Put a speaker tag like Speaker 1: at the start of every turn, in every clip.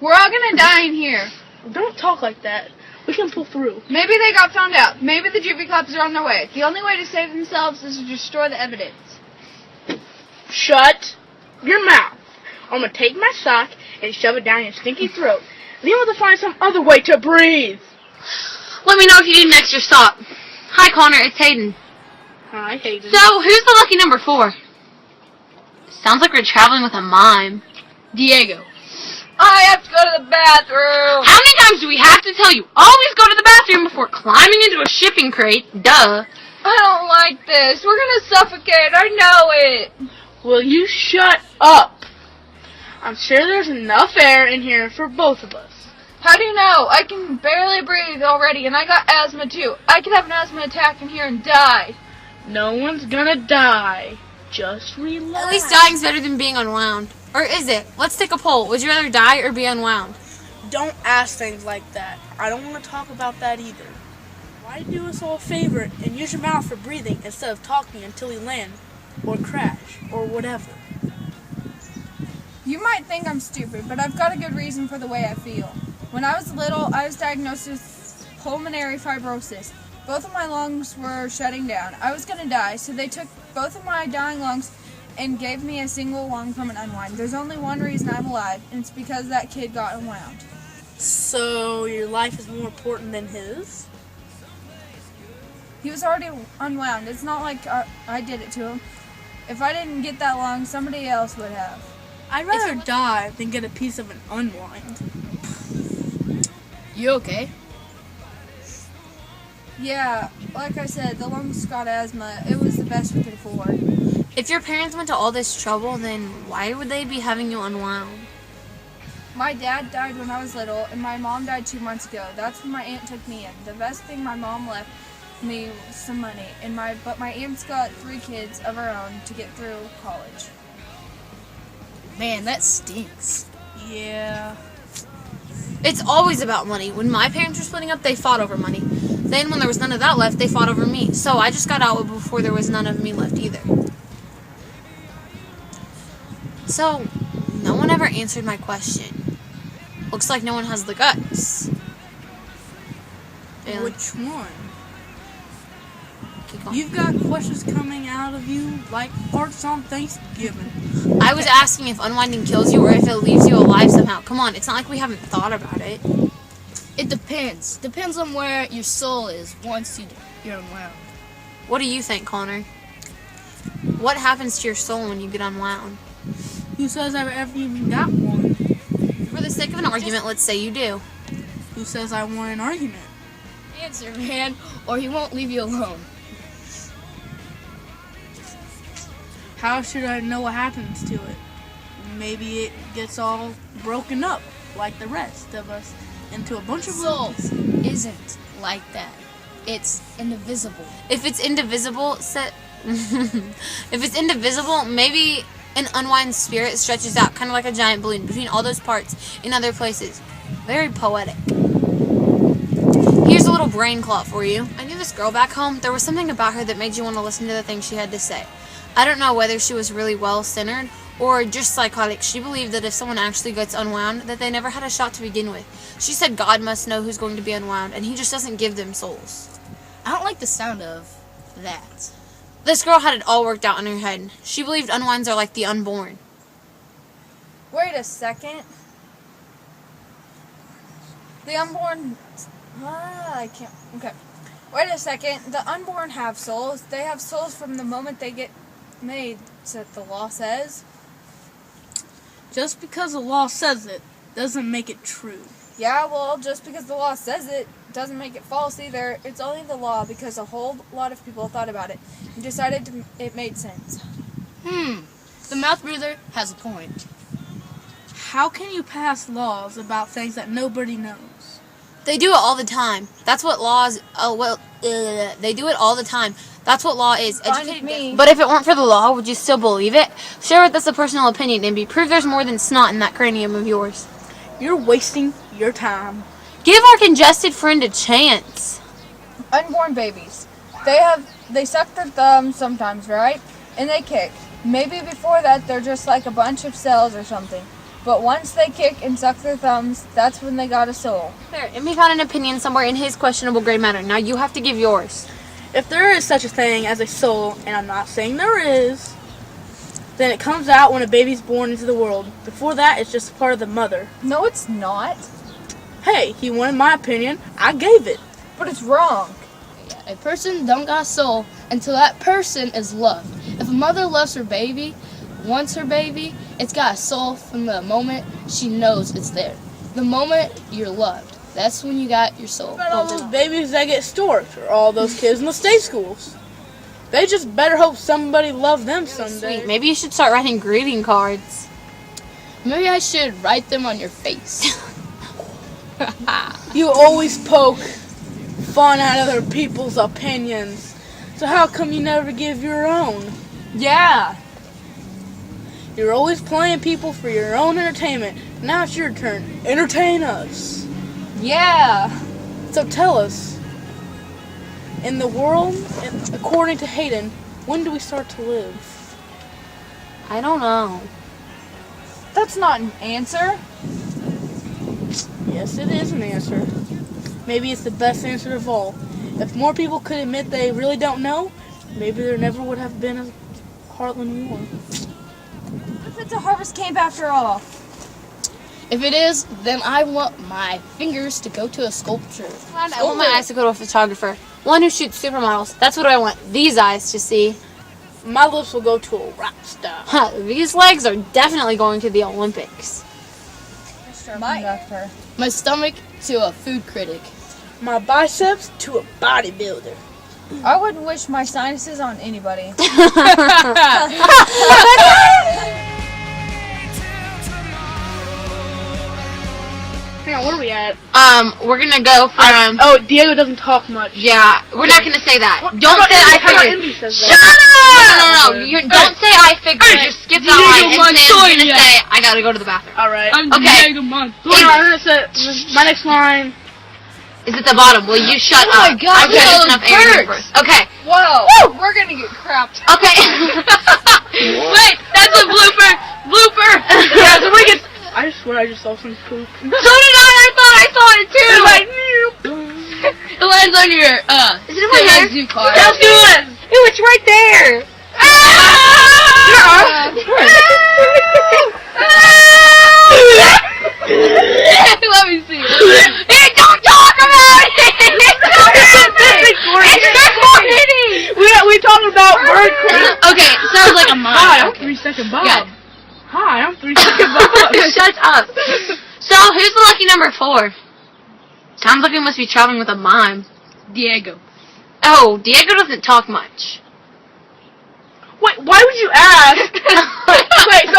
Speaker 1: We're all gonna die in here.
Speaker 2: Don't talk like that. We can pull through.
Speaker 1: Maybe they got found out. Maybe the juvie cops are on their way. The only way to save themselves is to destroy the evidence.
Speaker 2: Shut your mouth. I'm gonna take my sock and shove it down your stinky throat. And you have to find some other way to breathe.
Speaker 3: Let me know if you need an extra stop. Hi, Connor. It's Hayden.
Speaker 2: Hi, Hayden.
Speaker 3: So, who's the lucky number 4? Sounds like we're traveling with a mime.
Speaker 1: Diego. I have to go to the bathroom.
Speaker 3: How many times do we have to tell you? Always go to the bathroom before climbing into a shipping crate. Duh.
Speaker 1: I don't like this. We're gonna suffocate. I know it.
Speaker 2: Will you shut up? I'm sure there's enough air in here for both of us.
Speaker 1: How do you know? I can barely breathe already, and I got asthma too. I could have an asthma attack in here and die.
Speaker 2: No one's gonna die. Just relax.
Speaker 3: At least dying's better than being unwound. Or is it? Let's take a poll. Would you rather die or be unwound?
Speaker 2: Don't ask things like that. I don't want to talk about that either. Why do us all a favor and use your mouth for breathing instead of talking until we land, or crash, or whatever?
Speaker 1: You might think I'm stupid, but I've got a good reason for the way I feel. When I was little, I was diagnosed with pulmonary fibrosis. Both of my lungs were shutting down. I was going to die, so they took both of my dying lungs and gave me a single lung from an unwind. There's only one reason I'm alive, and it's because that kid got unwound.
Speaker 2: So your life is more important than his?
Speaker 1: He was already unwound. It's not like I did it to him. If I didn't get that lung, somebody else would have.
Speaker 2: I'd rather die than get a piece of an unwind.
Speaker 4: You okay?
Speaker 1: Yeah, like I said, the lungs got asthma. It was the best we could afford.
Speaker 3: If your parents went to all this trouble, then why would they be having you unwound?
Speaker 1: My dad died when I was little, and my mom died 2 months ago. That's when my aunt took me in. The best thing my mom left me was some money, but my aunt's got 3 kids of her own to get through college.
Speaker 4: Man, that stinks.
Speaker 2: Yeah.
Speaker 3: It's always about money. When my parents were splitting up, they fought over money. Then when there was none of that left, they fought over me. So I just got out before there was none of me left either. So, no one ever answered my question. Looks like no one has the guts. Bailey.
Speaker 2: Which one?
Speaker 3: Keep going.
Speaker 2: You've got questions coming out of you like hearts on Thanksgiving.
Speaker 3: I was asking if unwinding kills you or if it leaves you alive somehow. Come on, it's not like we haven't thought about it.
Speaker 4: It depends. Depends on where your soul is once you're unwound.
Speaker 3: What do you think, Connor? What happens to your soul when you get unwound?
Speaker 2: Who says I've ever even got one?
Speaker 3: For the sake of an argument, let's say you do.
Speaker 2: Who says I want an argument?
Speaker 4: Answer, man, or he won't leave you alone.
Speaker 2: How should I know what happens to it? Maybe it gets all broken up, like the rest of us, into a bunch of
Speaker 4: Soul
Speaker 2: pieces.
Speaker 4: isn't like that. It's indivisible.
Speaker 3: If it's indivisible, if it's indivisible, maybe an unwind spirit stretches out kind of like a giant balloon between all those parts in other places. Very poetic. Here's a little brain clot for you. I knew this girl back home. There was something about her that made you want to listen to the things she had to say. I don't know whether she was really well-centered or just psychotic. She believed that if someone actually gets unwound, that they never had a shot to begin with. She said God must know who's going to be unwound, and he just doesn't give them souls.
Speaker 4: I don't like the sound of that.
Speaker 3: This girl had it all worked out in her head. She believed unwinds are like the unborn.
Speaker 1: Wait a second. The unborn... I can't... Okay. Wait a second. The unborn have souls. They have souls from the moment they get made, so the law says.
Speaker 2: Just because the law says it doesn't make it true.
Speaker 1: Yeah, well, just because the law says it doesn't make it false either. It's only the law because a whole lot of people thought about it and decided it made sense.
Speaker 4: The mouth breather has a point.
Speaker 2: How can you pass laws about things that nobody knows?
Speaker 3: They do it all the time. That's what laws... they do it all the time. That's what law is.
Speaker 1: Fine with me.
Speaker 3: But if it weren't for the law, would you still believe it? Share with us a personal opinion, Nimby. Prove there's more than snot in that cranium of yours.
Speaker 2: You're wasting your time.
Speaker 3: Give our congested friend a chance.
Speaker 1: Unborn babies. They suck their thumbs sometimes, right? And they kick. Maybe before that they're just like a bunch of cells or something. But once they kick and suck their thumbs, that's when they got a soul.
Speaker 3: There, Emmy found an opinion somewhere in his questionable gray matter. Now you have to give yours.
Speaker 2: If there is such a thing as a soul, and I'm not saying there is, then it comes out when a baby's born into the world. Before that, it's just a part of the mother.
Speaker 1: No, it's not.
Speaker 2: Hey, he wanted my opinion. I gave it.
Speaker 1: But it's wrong.
Speaker 4: A person don't got a soul until that person is loved. If a mother loves her baby, wants her baby, it's got a soul from the moment she knows it's there. The moment you're loved, that's when you got your soul.
Speaker 2: What about all those babies that get storked, or all those kids in the state schools? They just better hope somebody loves them someday.
Speaker 3: Sweet. Maybe you should start writing greeting cards.
Speaker 4: Maybe I should write them on your face.
Speaker 2: You always poke fun at other people's opinions. So how come you never give your own?
Speaker 1: Yeah.
Speaker 2: You're always playing people for your own entertainment. Now it's your turn. Entertain us.
Speaker 1: Yeah.
Speaker 2: So tell us, in the world, according to Hayden, when do we start to live?
Speaker 3: I don't know.
Speaker 1: That's not an answer.
Speaker 2: Yes, it is an answer. Maybe it's the best answer of all. If more people could admit they really don't know, maybe there never would have been a Heartland War.
Speaker 1: What if it's a harvest camp after all?
Speaker 4: If it is, then I want my fingers to go to a sculpture.
Speaker 3: I want my eyes to go to a photographer. One who shoots supermodels. That's what I want these eyes to see.
Speaker 2: My lips will go to a rock star.
Speaker 3: Huh, these legs are definitely going to the Olympics.
Speaker 1: Conductor.
Speaker 4: My stomach to a food critic.
Speaker 2: My biceps to a bodybuilder.
Speaker 1: I wouldn't wish my sinuses on anybody.
Speaker 2: Hang on, where are we at?
Speaker 3: We're gonna go from.
Speaker 2: Oh, Diego doesn't talk much.
Speaker 3: Yeah, we're not gonna say that.
Speaker 2: What-
Speaker 3: Don't
Speaker 2: how
Speaker 3: say
Speaker 2: about
Speaker 3: I
Speaker 2: Envy? How about
Speaker 3: figured.
Speaker 2: Envy says
Speaker 3: Shut
Speaker 2: that?
Speaker 3: up! No. You don't say I figured. Just skip that line and Sam's gonna say I gotta go to the bathroom.
Speaker 2: Alright.
Speaker 3: Okay.
Speaker 2: My next line.
Speaker 3: Is at the bottom. Will you shut up?
Speaker 4: Oh my God,
Speaker 3: I've got
Speaker 4: those
Speaker 3: enough air in
Speaker 4: birds.
Speaker 3: first. Okay.
Speaker 1: Whoa. We're gonna get crapped.
Speaker 3: Okay. Wait, that's a blooper. Blooper.
Speaker 2: Yeah, so we get. I swear I just saw some poop.
Speaker 3: So did I thought I saw it too.
Speaker 4: It lands on your,
Speaker 3: Is it in my hair?
Speaker 4: zoo car.
Speaker 3: Let's do it. Ew, it's right there.
Speaker 4: Let me see.
Speaker 3: Hey, don't talk about it. It's
Speaker 2: We talking about bird crap.
Speaker 3: Okay, sounds like a mom.
Speaker 2: Hi, I'm 3 Second Bob.
Speaker 3: Yeah.
Speaker 2: Hi, I'm 3 Second Bob.
Speaker 3: Shut up. So, who's the lucky number 4? Sounds like we must be traveling with a mime.
Speaker 4: Diego.
Speaker 3: Oh, Diego doesn't talk much.
Speaker 2: Wait, why would you ask? Wait, so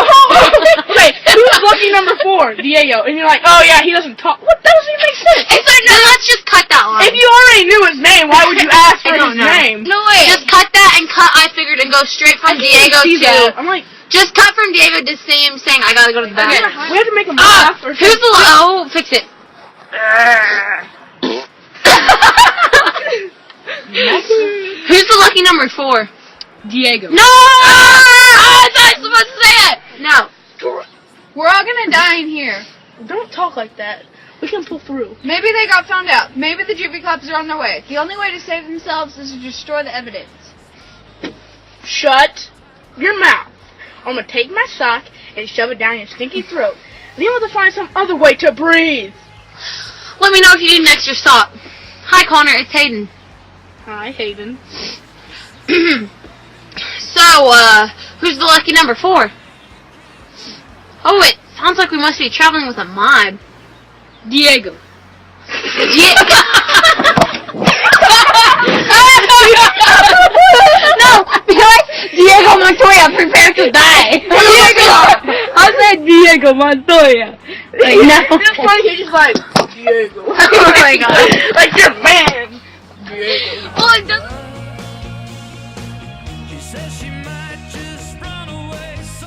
Speaker 2: wait, who's lucky number 4? Diego. And you're like, oh yeah, he doesn't talk. What? That doesn't even make sense.
Speaker 3: It's like, no, let's just cut that line.
Speaker 2: If you already knew his name, why would you ask for
Speaker 3: I don't
Speaker 2: his
Speaker 3: know.
Speaker 2: name?
Speaker 4: No way.
Speaker 3: Just cut that and cut I figured and go straight from Diego
Speaker 2: See
Speaker 3: to...
Speaker 2: that. I'm like,
Speaker 3: Just cut from Diego to Sam saying I gotta go to the bathroom.
Speaker 2: we have to make him laugh or
Speaker 3: Who's the... Oh, fix it. Who's the lucky number 4?
Speaker 4: Diego.
Speaker 3: No! I thought I was supposed to say it! No.
Speaker 1: We're all gonna die in here.
Speaker 2: Don't talk like that. We can pull through.
Speaker 1: Maybe they got found out. Maybe the Juvie Cops are on their way. The only way to save themselves is to destroy the evidence.
Speaker 2: Shut your mouth. I'm gonna take my sock and shove it down your stinky throat. Then we'll have to find some other way to breathe.
Speaker 3: Let me know if you need an extra stop. Hi, Connor. It's Hayden.
Speaker 2: Hi, Hayden.
Speaker 3: So, who's the lucky number 4? Oh, it sounds like we must be traveling with a mime.
Speaker 4: Diego.
Speaker 3: No, because Diego Montoya, prepare to die.
Speaker 4: I said Diego Montoya.
Speaker 3: Like, no.
Speaker 2: It's funny, he's just like, Diego.
Speaker 3: Oh my god.
Speaker 2: Like your man. Diego.
Speaker 3: Well, it doesn't...